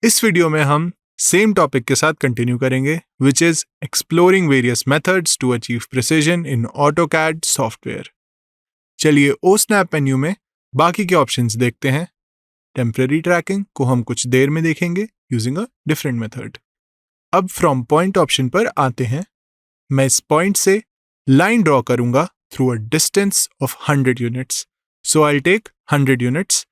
इस वीडियो में हम सेम टॉपिक के साथ कंटिन्यू करेंगे, which is exploring various methods to achieve precision in AutoCAD software. चलिए ओस्नैप मेन्यू में बाकी के ऑप्शंस देखते हैं। टेम्पररी ट्रैकिंग को हम कुछ देर में देखेंगे यूजिंग अ डिफरेंट मेथड। अब फ्रॉम पॉइंट ऑप्शन पर आते हैं। मैं इस पॉइंट से लाइन ड्रॉ करूंगा through a distance of 100 units. So I take 100 units.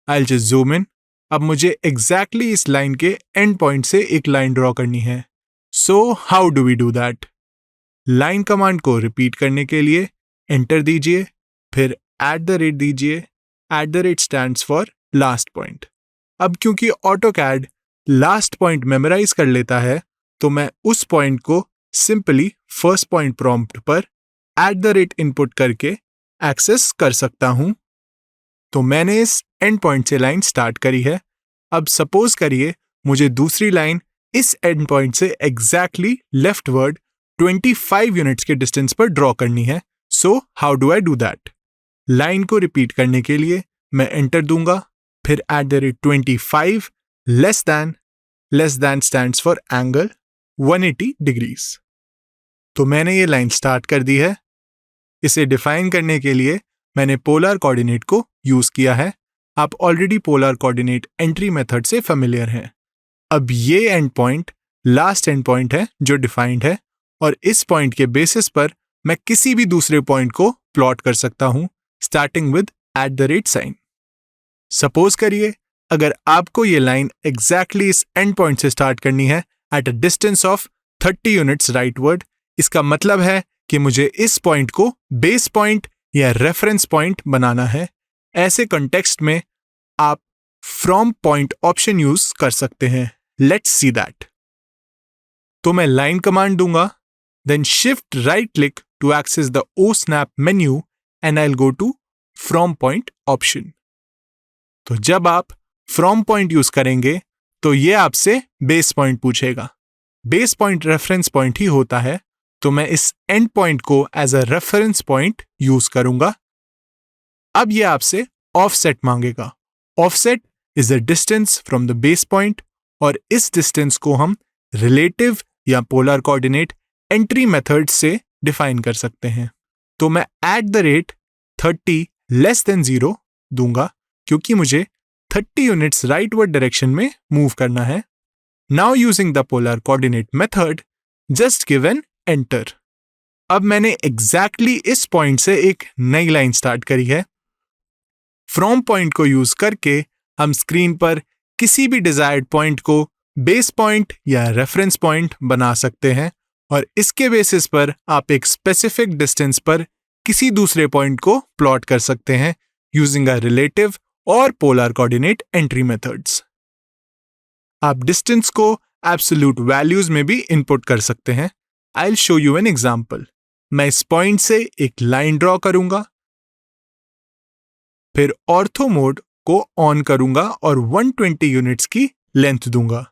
I just zoom in. अब मुझे एग्जैक्टली इस लाइन के एंड पॉइंट से एक लाइन ड्रॉ करनी है। So how do we do that? Line command को रिपीट करने के लिए एंटर दीजिए, फिर @ दीजिए। @ स्टैंड्स फॉर लास्ट पॉइंट। अब क्योंकि ऑटोकैड लास्ट पॉइंट मेमोराइज कर लेता है, तो मैं उस पॉइंट को सिंपली फर्स्ट पॉइंट प्रॉम्प्ट पर @ इनपुट करके एक्सेस कर सकता हूं। तो मैंने इस एंड पॉइंट से लाइन स्टार्ट करी है। अब सपोज करिए मुझे दूसरी लाइन इस एंड पॉइंट से एग्जैक्टली लेफ्टवर्ड 25 यूनिट्स के डिस्टेंस पर ड्रॉ करनी है। So how do I do that? Line को रिपीट करने के लिए मैं एंटर दूंगा, फिर @25 less than stands for angle 180 degrees. तो मैंने ये लाइन स्टार्ट कर दी है। इसे डिफाइन करने के लिए मैंने पोलर कोऑर्डिनेट को यूज किया है। आप already polar coordinate entry method से फेमिलियर हैं। अब ये end point last and point है जो डिफाइंड है, और इस पॉइंट के बेसिस पर मैं किसी भी दूसरे पॉइंट को प्लॉट कर सकता हूं स्टार्टिंग विद @ साइन। सपोज करिए अगर आपको ये लाइन एग्जैक्टली इस एंड पॉइंट से स्टार्ट करनी है at a distance of 30 units rightward, इसका मतलब है कि मुझे इस पॉइंट को बेस पॉइंट या रेफरेंस पॉइंट बनाना है। ऐसे कॉन्टेक्स्ट में आप फ्रॉम पॉइंट ऑप्शन यूज कर सकते हैं। Let's see that. तो मैं लाइन कमांड दूंगा, then shift right click to access the osnap menu and I will go to from point option. तो जब आप फ्रॉम पॉइंट यूज करेंगे तो ये आपसे बेस पॉइंट पूछेगा। बेस पॉइंट रेफरेंस पॉइंट ही होता है, तो मैं इस एंड पॉइंट को as a reference point use करूंगा। अब ये आपसे ऑफसेट मांगेगा। Offset is the distance from the base point, और इस डिस्टेंस को हम रिलेटिव या पोलर कोऑर्डिनेट एंट्री मेथड से डिफाइन कर सकते हैं। तो मैं @30 <0 दूंगा क्योंकि मुझे 30 यूनिट्स राइटवर्ड डायरेक्शन में मूव करना है। Now using the polar coordinate method, just give an enter. अब मैंने एग्जैक्टली इस पॉइंट से एक नई लाइन स्टार्ट करी है। फ्रॉम पॉइंट को यूज करके हम स्क्रीन पर किसी भी डिजायर्ड पॉइंट को बेस पॉइंट या रेफरेंस पॉइंट बना सकते हैं, और इसके बेसिस पर आप एक स्पेसिफिक डिस्टेंस पर किसी दूसरे पॉइंट को प्लॉट कर सकते हैं यूजिंग अ रिलेटिव और पोलर कोऑर्डिनेट एंट्री मेथड्स। आप डिस्टेंस को एब्सोल्यूट वैल्यूज में भी इनपुट कर सकते हैं। I will show you an example. मैं इस पॉइंट से एक लाइन ड्रॉ करूंगा, फिर ऑर्थो मोड को ऑन करूंगा और 120 यूनिट्स की लेंथ दूंगा।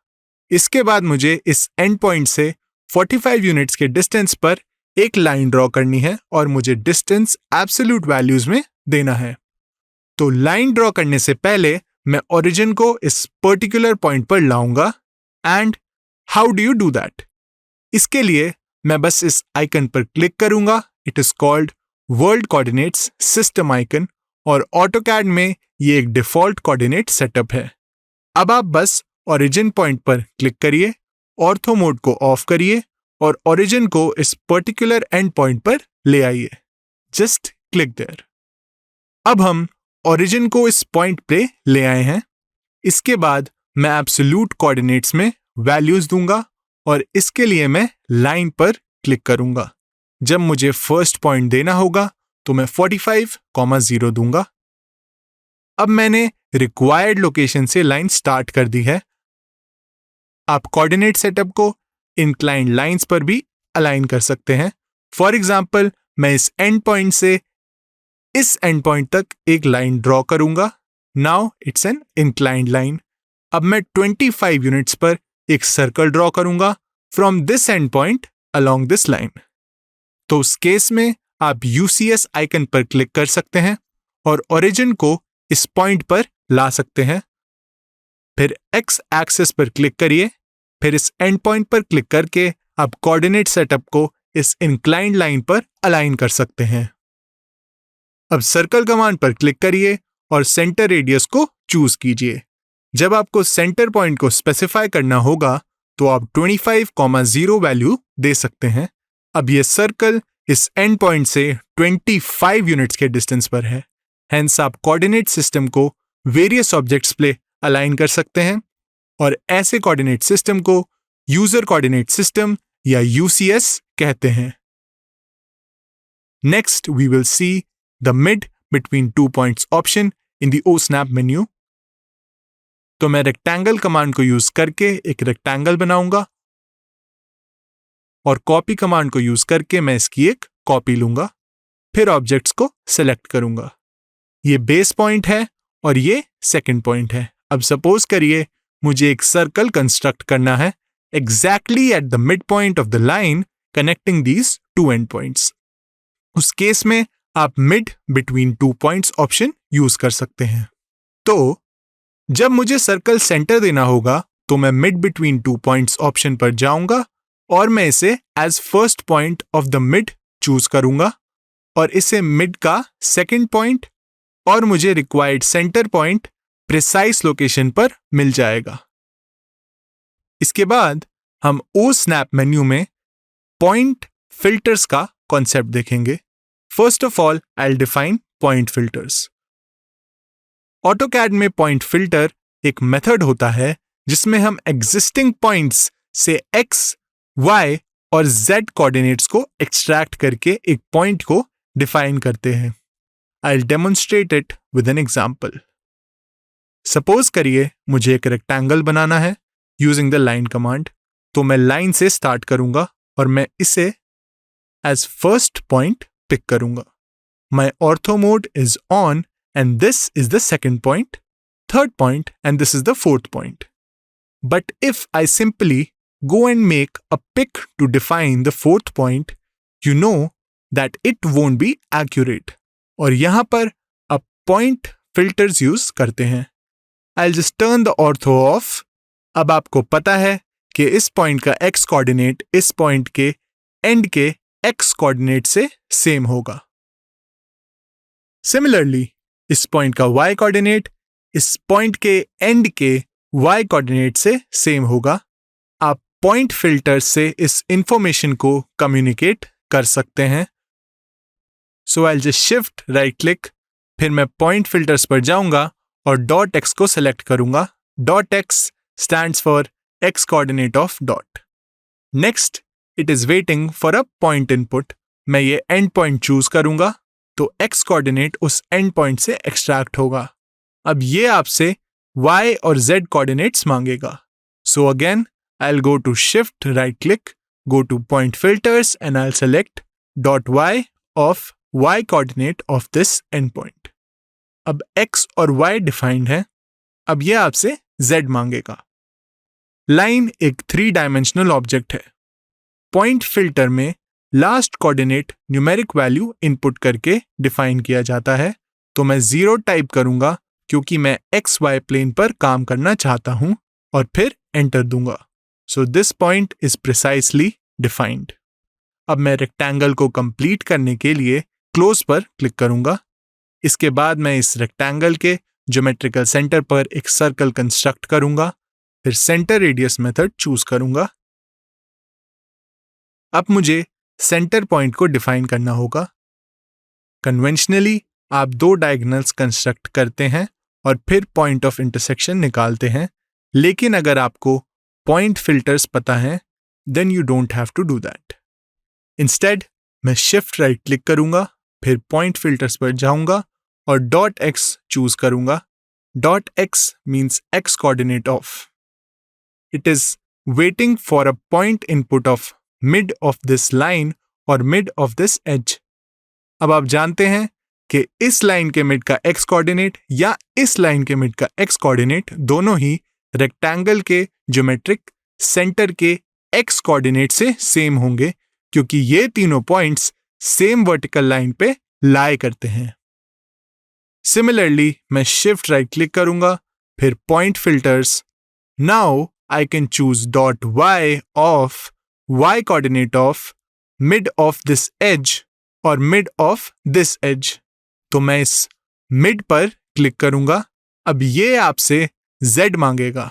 इसके बाद मुझे इस एंड पॉइंट से 45 यूनिट्स के डिस्टेंस पर एक लाइन ड्रॉ करनी है, और मुझे डिस्टेंस एब्सोल्यूट वैल्यूज में देना है। तो लाइन ड्रॉ करने से पहले मैं ओरिजिन को इस पर्टिकुलर पॉइंट पर लाऊंगा। And how do you do that? इसके लिए मैं बस इस आइकन पर क्लिक करूंगा। It is called world coordinates system icon, और ऑटोकैड में ये एक डिफॉल्ट कोऑर्डिनेट सेटअप है। अब आप बस ओरिजिन पॉइंट पर क्लिक करिए, ऑर्थो मोड को ऑफ करिए और ओरिजिन को इस पर्टिकुलर एंड पॉइंट पर ले आइए। Just click there. अब हम ओरिजिन को इस पॉइंट पे ले आए हैं। इसके बाद मैं एब्सोल्यूट कोऑर्डिनेट्स में वैल्यूज दूंगा, और इसके लिए मैं लाइन पर क्लिक करूंगा। जब मुझे फर्स्ट पॉइंट देना होगा तो मैं 45,0 दूंगा। अब मैंने रिक्वायर्ड लोकेशन से लाइन स्टार्ट कर दी है। आप कोऑर्डिनेट सेटअप को इंक्लाइंड लाइंस पर भी अलाइन कर सकते हैं। फॉर एग्जांपल, मैं इस एंड पॉइंट से इस एंड पॉइंट तक एक लाइन ड्रॉ करूंगा। Now it's an inclined line. अब मैं 25 यूनिट्स पर एक सर्कल ड्रॉ करूंगा from this and point along this line. तो उस केस में आप UCS आइकन पर क्लिक कर सकते हैं और ओरिजिन को इस पॉइंट पर ला सकते हैं। फिर एक्स एक्सिस पर क्लिक करिए, फिर इस एंड पॉइंट पर क्लिक करके आप कोऑर्डिनेट सेटअप को इस इंक्लाइंड लाइन पर अलाइन कर सकते हैं। अब सर्कल कमांड पर क्लिक करिए और सेंटर रेडियस को चूज कीजिए। जब आपको सेंटर पॉइंट को स्पेसिफाई करना होगा तो आप 25,0 वैल्यू दे सकते हैं। अब ये सर्कल इस एंड पॉइंट से 25 यूनिट्स के डिस्टेंस पर है। हेंस आप कोऑर्डिनेट सिस्टम को वेरियस ऑब्जेक्ट्स पे अलाइन कर सकते हैं और ऐसे कोऑर्डिनेट सिस्टम को यूजर कोऑर्डिनेट सिस्टम या यूसीएस कहते हैं। Next we will see the mid between 2 points option in the osnap menu. तो मैं रेक्टेंगल कमांड को यूज करके एक रेक्टेंगल बनाऊंगा और कॉपी कमांड को यूज करके मैं इसकी एक कॉपी लूंगा, फिर ऑब्जेक्ट्स को सिलेक्ट करूंगा। ये बेस पॉइंट है और ये सेकंड पॉइंट है। अब सपोज करिए मुझे एक सर्कल कंस्ट्रक्ट करना है exactly at the mid point of the line connecting these two and points. उस केस में आप mid between 2 points option use कर सकते हैं। तो जब मुझे सर्कल सेंटर देना होगा तो मैं मिड बिटवीन 2 पॉइंट्स ऑप्शन पर जाऊंगा और मैं इसे as first point of the mid choose करूंगा और इसे मिड का सेकंड पॉइंट और मुझे required centre point precise location पर मिल जाएगा। इसके बाद हम ओस्नैप मेन्यू में पॉइंट फिल्टर्स का कॉन्सेप्ट देखेंगे। First of all I will define point filters. AutoCAD में पॉइंट फिल्टर एक मेथड होता है जिसमें हम एग्जिस्टिंग पॉइंट्स से एक्स, वाई और जेड कोऑर्डिनेट्स को एक्सट्रैक्ट करके एक पॉइंट को डिफाइन करते हैं। I will demonstrate it with an example. Suppose करिए मुझे एक रेक्टेंगल बनाना है यूजिंग द लाइन कमांड। तो मैं लाइन से स्टार्ट करूंगा और मैं इसे एज फर्स्ट पॉइंट पिक करूंगा। My ortho mode is on and this is the second point, third point, and this is the fourth point. But if I simply go and make a pick to define the fourth point, you know that it won't be accurate. और यहाँ पर अब point filters use करते हैं। I'll just turn the ortho off. अब आपको पता है कि इस point का x coordinate इस point के end के x coordinate से same होगा। Similarly, इस पॉइंट का y कोऑर्डिनेट इस पॉइंट के एंड के y कोऑर्डिनेट से सेम होगा। आप पॉइंट फिल्टर से इस इंफॉर्मेशन को कम्युनिकेट कर सकते हैं। So I will just shift right click, फिर मैं पॉइंट फिल्टर्स पर जाऊंगा और डॉट एक्स को सेलेक्ट करूंगा। Dot X stands for X coordinate of dot. Next it is waiting for a point input. मैं ये एंड पॉइंट चूज करूंगा तो x कोऑर्डिनेट उस एंड पॉइंट से एक्सट्रैक्ट होगा। अब ये आपसे y और z कोऑर्डिनेट्स मांगेगा। So again I will go to shift right click, go two point filters and I will select dot y of y coordinate of this and point. अब x और y defined है, अब ये आपसे z मांगेगा। Line एक 3 dimensional object है। Point filter में last coordinate numeric value input करके डिफाइन किया जाता है। तो मैं 0 टाइप करूंगा क्योंकि मैं एक्स वाई प्लेन पर काम करना चाहता हूं और फिर एंटर दूंगा। So this point is precisely defined. अब मैं रेक्टेंगल को कंप्लीट करने के लिए क्लोज पर क्लिक करूंगा। इसके बाद मैं इस रेक्टेंगल के ज्योमेट्रिकल सेंटर पर एक सर्कल कंस्ट्रक्ट करूंगा, फिर सेंटर रेडियस मेथड चूज करूंगा। अब मुझे सेंटर पॉइंट को डिफाइन करना होगा। कन्वेंशनली आप 2 डायगोनल्स कंस्ट्रक्ट करते हैं और फिर पॉइंट ऑफ इंटरसेक्शन निकालते हैं, लेकिन अगर आपको पॉइंट फिल्टर्स पता है then you don't have to do that. Instead मैं शिफ्ट राइट क्लिक करूंगा, फिर पॉइंट फिल्टर्स पर जाऊंगा और डॉट एक्स चूज करूंगा। Dot X means X coordinate of. It is waiting for a point input of mid of this line और mid of this edge. अब आप जानते हैं कि इस लाइन के मिड का एक्स कोऑर्डिनेट या इस लाइन के मिड का एक्स कोऑर्डिनेट दोनों ही रेक्टेंगल के ज्योमेट्रिक सेंटर के एक्स कोऑर्डिनेट से सेम होंगे क्योंकि ये तीनों पॉइंट्स सेम वर्टिकल लाइन पे लाई करते हैं। सिमिलरली मैं शिफ्ट राइट क्लिक करूंगा, फिर point filters Now I can choose dot y of y coordinate of mid of this edge और mid of this edge. तो मैं इस mid पर क्लिक करूंगा. अब ये आपसे z मांगेगा.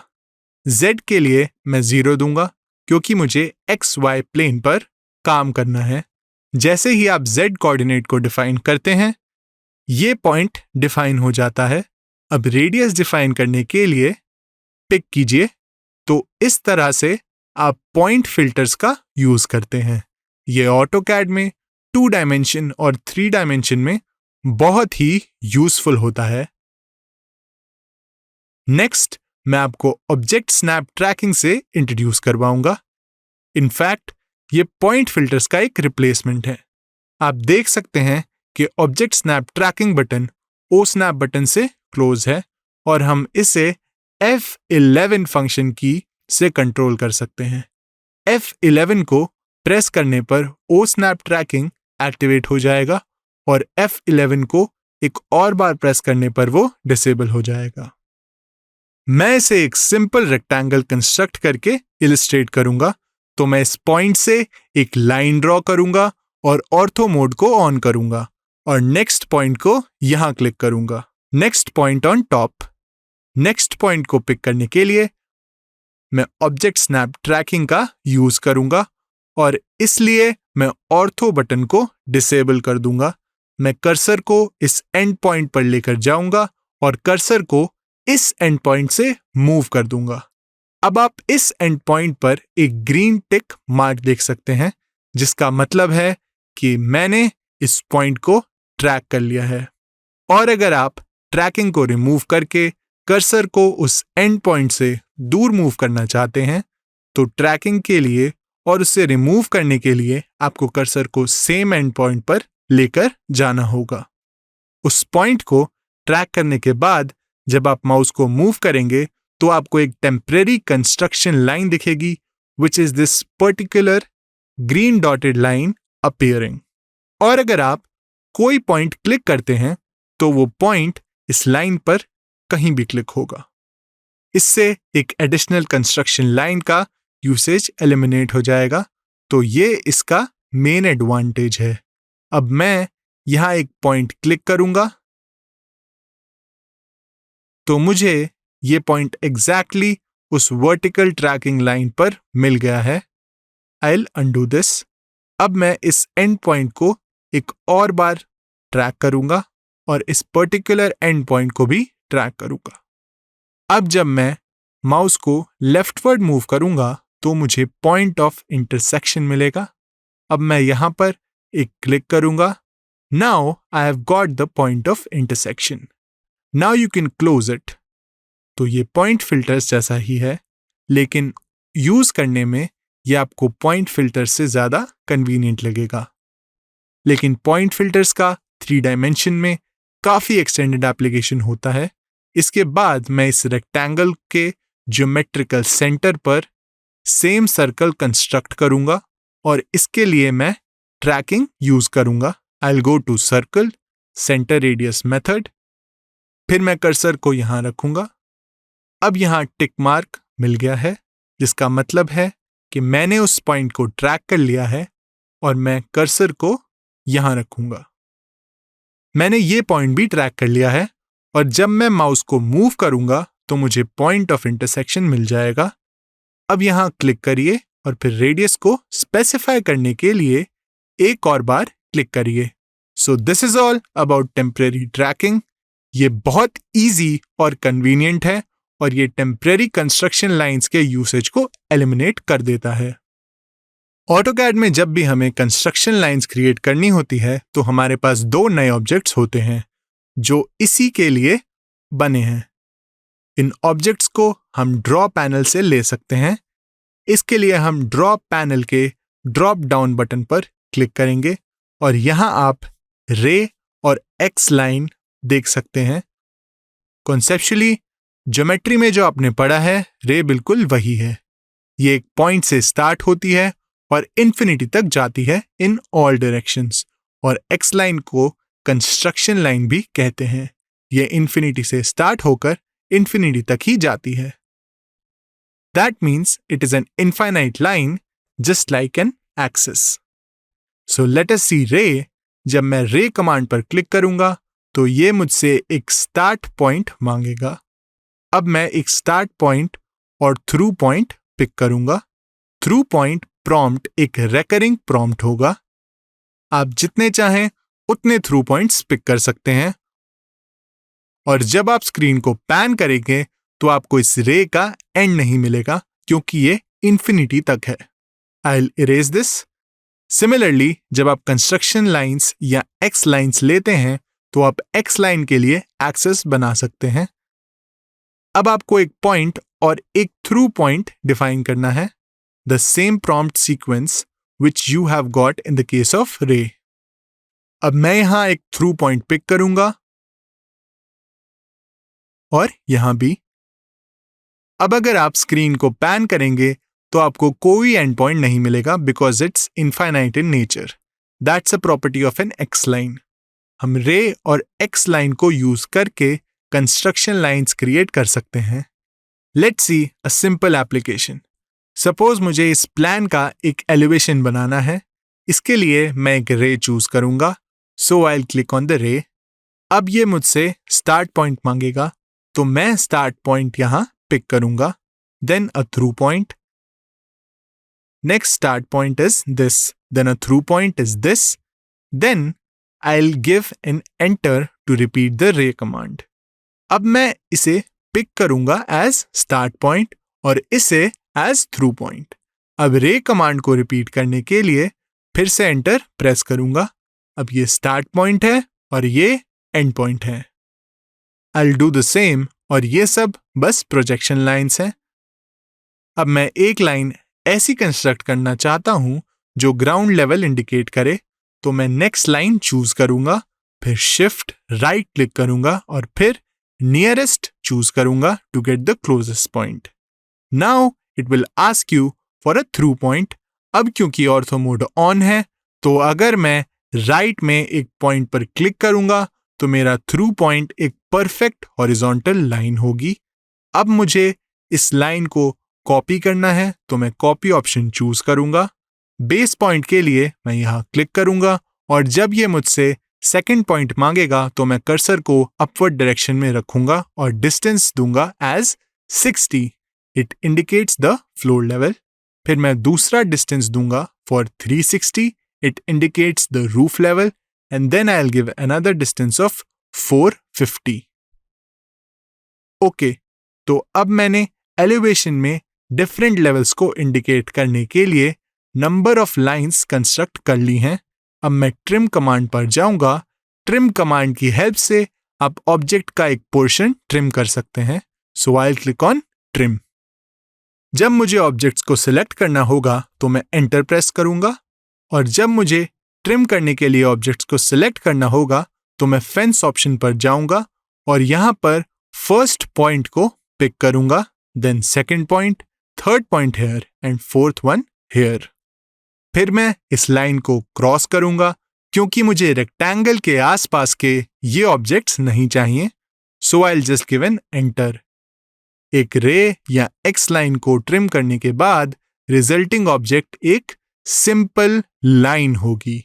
z के लिए मैं 0 दूंगा क्योंकि मुझे XY प्लेन पर काम करना है. जैसे ही आप z कोऑर्डिनेट को डिफाइन करते हैं, ये पॉइंट डिफाइन हो जाता है. अब रेडियस डिफाइन करने के लिए पिक कीजिए. तो इस तरह से आप पॉइंट फिल्टर्स का यूज करते हैं. ये ऑटोकैड में 2 डायमेंशन और 3 डायमेंशन में बहुत ही यूजफुल होता है. नेक्स्ट मैं आपको ऑब्जेक्ट स्नैप ट्रैकिंग से इंट्रोड्यूस करवाऊंगा. इनफैक्ट ये पॉइंट फिल्टर्स का एक रिप्लेसमेंट है. आप देख सकते हैं कि ऑब्जेक्ट स्नैप ट्रैकिंग बटन ओ स्नैप बटन से क्लोज है और हम इसे F11 फंक्शन की से कंट्रोल कर सकते हैं. F11 को प्रेस करने पर ओ स्नैप ट्रैकिंग एक्टिवेट हो जाएगा और F11 को एक और बार प्रेस करने पर वो डिसेबल हो जाएगा. मैं इसे एक सिंपल रेक्टेंगल कंस्ट्रक्ट करके इलिस्ट्रेट करूंगा. तो मैं इस पॉइंट से एक लाइन ड्रॉ करूंगा और ऑर्थो मोड को ऑन करूंगा और नेक्स्ट पॉइंट को यहां क्लिक करूंगा. Next point on top. Next point को पिक करने के लिए मैं ऑब्जेक्ट स्नैप ट्रैकिंग का यूज करूंगा और इसलिए मैं ऑर्थो बटन को डिसेबल कर दूंगा. मैं कर्सर को इस एंड पॉइंट पर लेकर जाऊंगा और कर्सर को इस एंड पॉइंट से मूव कर दूंगा. अब आप इस एंड पॉइंट पर एक ग्रीन टिक मार्क देख सकते हैं, जिसका मतलब है कि मैंने इस पॉइंट को ट्रैक कर लिया है. और अगर आप ट्रैकिंग को रिमूव करके कर्सर को उस एंड पॉइंट से दूर मूव करना चाहते हैं, तो ट्रैकिंग के लिए और उसे रिमूव करने के लिए आपको कर्सर को सेम एंड पॉइंट पर लेकर जाना होगा. उस पॉइंट को ट्रैक करने के बाद जब आप माउस को मूव करेंगे तो आपको एक टेम्परेरी कंस्ट्रक्शन लाइन दिखेगी, which is this particular green dotted line appearing. और अगर आप कोई पॉइंट क्लिक करते हैं तो वो पॉइंट इस लाइन पर कहीं भी क्लिक होगा. इससे एक एडिशनल कंस्ट्रक्शन लाइन का यूसेज एलिमिनेट हो जाएगा. तो ये इसका मेन एडवांटेज है. अब मैं यहां एक पॉइंट क्लिक करूंगा तो मुझे ये पॉइंट एग्जैक्टली उस वर्टिकल ट्रैकिंग लाइन पर मिल गया है. I will undo this. अब मैं इस एंड पॉइंट को एक और बार ट्रैक करूंगा और इस पर्टिकुलर एंड पॉइंट को भी ट्रैक करूंगा. अब जब मैं माउस को लेफ्टवर्ड मूव करूंगा तो मुझे पॉइंट ऑफ इंटरसेक्शन मिलेगा. अब मैं यहां पर एक क्लिक करूंगा. Now I have got the point of intersection. Now you can close it. तो ये पॉइंट फिल्टर्स जैसा ही है, लेकिन यूज करने में ये आपको पॉइंट फिल्टर से ज्यादा कन्वीनियंट लगेगा. लेकिन पॉइंट फिल्टर्स का 3 डायमेंशन में काफी एक्सटेंडेड एप्लीकेशन होता है. इसके बाद मैं इस रेक्टेंगल के ज्योमेट्रिकल सेंटर पर सेम सर्कल कंस्ट्रक्ट करूंगा और इसके लिए मैं ट्रैकिंग यूज करूंगा. I will go to circle centre radius method. फिर मैं कर्सर को यहां रखूंगा. अब यहां टिक मार्क मिल गया है, जिसका मतलब है कि मैंने उस पॉइंट को ट्रैक कर लिया है और मैं कर्सर को यहां रखूंगा. मैंने ये पॉइंट भी ट्रैक कर लिया है और जब मैं माउस को मूव करूंगा तो मुझे पॉइंट ऑफ इंटरसेक्शन मिल जाएगा. अब यहां क्लिक करिए और फिर रेडियस को स्पेसिफाई करने के लिए एक और बार क्लिक करिए. So this is all about temporary tracking. ये बहुत इजी और कन्वीनियंट है और ये टेम्परेरी कंस्ट्रक्शन लाइंस के यूसेज को एलिमिनेट कर देता है. ऑटोकैड में जब भी हमें कंस्ट्रक्शन लाइंस क्रिएट करनी होती है तो हमारे पास 2 नए ऑब्जेक्ट्स होते हैं जो इसी के लिए बने हैं. इन ऑब्जेक्ट्स को हम ड्रॉ पैनल से ले सकते हैं. इसके लिए हम ड्रॉ पैनल के ड्रॉप डाउन बटन पर क्लिक करेंगे और यहां आप रे और एक्स लाइन देख सकते हैं. कॉन्सेप्चुअली ज्योमेट्री में जो आपने पढ़ा है, रे बिल्कुल वही है. ये एक पॉइंट से स्टार्ट होती है और इन्फिनिटी तक जाती है इन ऑल डायरेक्शंस. और एक्स लाइन को कंस्ट्रक्शन लाइन भी कहते हैं. ये इन्फिनिटी से स्टार्ट होकर इन्फिनिटी तक ही जाती है. That means it is an infinite line, just like an axis. So let us see ray. जब मैं ray कमांड पर क्लिक करूंगा तो ये मुझसे एक स्टार्ट पॉइंट मांगेगा. अब मैं एक स्टार्ट पॉइंट और थ्रू पॉइंट पिक करूंगा. थ्रू पॉइंट प्रॉम्प्ट एक रेकरिंग प्रॉम्प्ट होगा. आप जितने चाहें उतने थ्रू पॉइंट्स पिक कर सकते हैं और जब आप स्क्रीन को पैन करेंगे तो आपको इस रे का एंड नहीं मिलेगा क्योंकि ये इंफिनिटी तक है. I will erase this. Similarly जब आप कंस्ट्रक्शन लाइंस या एक्स लाइंस लेते हैं तो आप एक्स लाइन के लिए एक्सेस बना सकते हैं. अब आपको एक पॉइंट और एक थ्रू पॉइंट डिफाइन करना है. The same prompt sequence which you have got in the case of रे. अब मैं यहां एक थ्रू पॉइंट पिक करूंगा और यहां भी. अब अगर आप स्क्रीन को पैन करेंगे तो आपको कोई एंड पॉइंट नहीं मिलेगा because it's infinite in nature. That's a property of an X line. हम रे और एक्स लाइन को यूज करके कंस्ट्रक्शन लाइंस क्रिएट कर सकते हैं. Let's see a simple application. Suppose मुझे इस प्लान का एक एलिवेशन बनाना है. इसके लिए मैं एक रे चूज करूंगा. So I will click on the ray. अब ये मुझसे स्टार्ट पॉइंट मांगेगा तो मैं स्टार्ट पॉइंट यहां पिक करूंगा. Then a through point. Next start point is this. Then a through point is this. Then I'll give an enter to repeat the ray command. अब मैं इसे पिक करूंगा as start point और इसे as through point. अब रे command को repeat करने के लिए फिर से एंटर प्रेस करूंगा. अब ये स्टार्ट पॉइंट है और ये एंड पॉइंट है. I'll do the same और ये सब बस प्रोजेक्शन लाइंस हैं. अब मैं एक लाइन ऐसी कंस्ट्रक्ट करना चाहता हूं जो ग्राउंड लेवल इंडिकेट करे तो मैं नेक्स्ट लाइन चूज करूंगा. फिर शिफ्ट राइट क्लिक करूंगा और फिर नियरेस्ट चूज करूंगा to get the closest point. Now it will ask you for a through point. अब क्योंकि ऑर्थो मोड ऑन है तो अगर मैं राइट में एक पॉइंट पर क्लिक करूंगा तो मेरा थ्रू पॉइंट एक परफेक्ट हॉरिजॉन्टल लाइन होगी. अब मुझे इस लाइन को कॉपी करना है तो मैं कॉपी ऑप्शन चूज करूंगा. बेस पॉइंट के लिए मैं यहां क्लिक करूंगा और जब ये मुझसे सेकंड पॉइंट मांगेगा तो मैं कर्सर को अपवर्ड डायरेक्शन में रखूंगा और डिस्टेंस दूंगा as 60. It indicates the floor level. फिर मैं दूसरा डिस्टेंस दूंगा for 360. It indicates the roof level and then I will give another distance of 450. Okay, तो अब मैंने एलिवेशन में डिफरेंट लेवल्स को इंडिकेट करने के लिए नंबर ऑफ लाइंस कंस्ट्रक्ट कर ली हैं. अब मैं ट्रिम कमांड पर जाऊंगा. ट्रिम कमांड की हेल्प से आप ऑब्जेक्ट का एक पोर्शन ट्रिम कर सकते हैं. So I will click on trim. जब मुझे ऑब्जेक्ट्स को सिलेक्ट करना होगा तो मैं एंटर प्रेस करूंगा और जब मुझे ट्रिम करने के लिए ऑब्जेक्ट्स को सिलेक्ट करना होगा तो मैं फेंस ऑप्शन पर जाऊंगा और यहां पर फर्स्ट पॉइंट को पिक करूंगा. Then second point, third point here and fourth one here. फिर मैं इस लाइन को क्रॉस करूंगा क्योंकि मुझे रेक्टेंगल के आसपास के ये ऑब्जेक्ट्स नहीं चाहिए. So I will just give an enter. एक रे या एक्स लाइन को ट्रिम करने के बाद रिजल्टिंग ऑब्जेक्ट एक सिंपल लाइन होगी.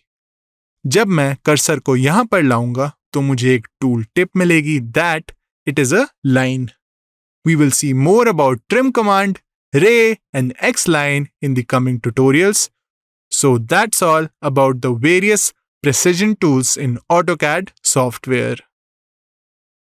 जब मैं कर्सर को यहां पर लाऊंगा तो मुझे एक टूल टिप मिलेगी that it is a line. We will see more about trim command, ray and X line in the coming tutorials. So that's all about the various precision tools in AutoCAD software.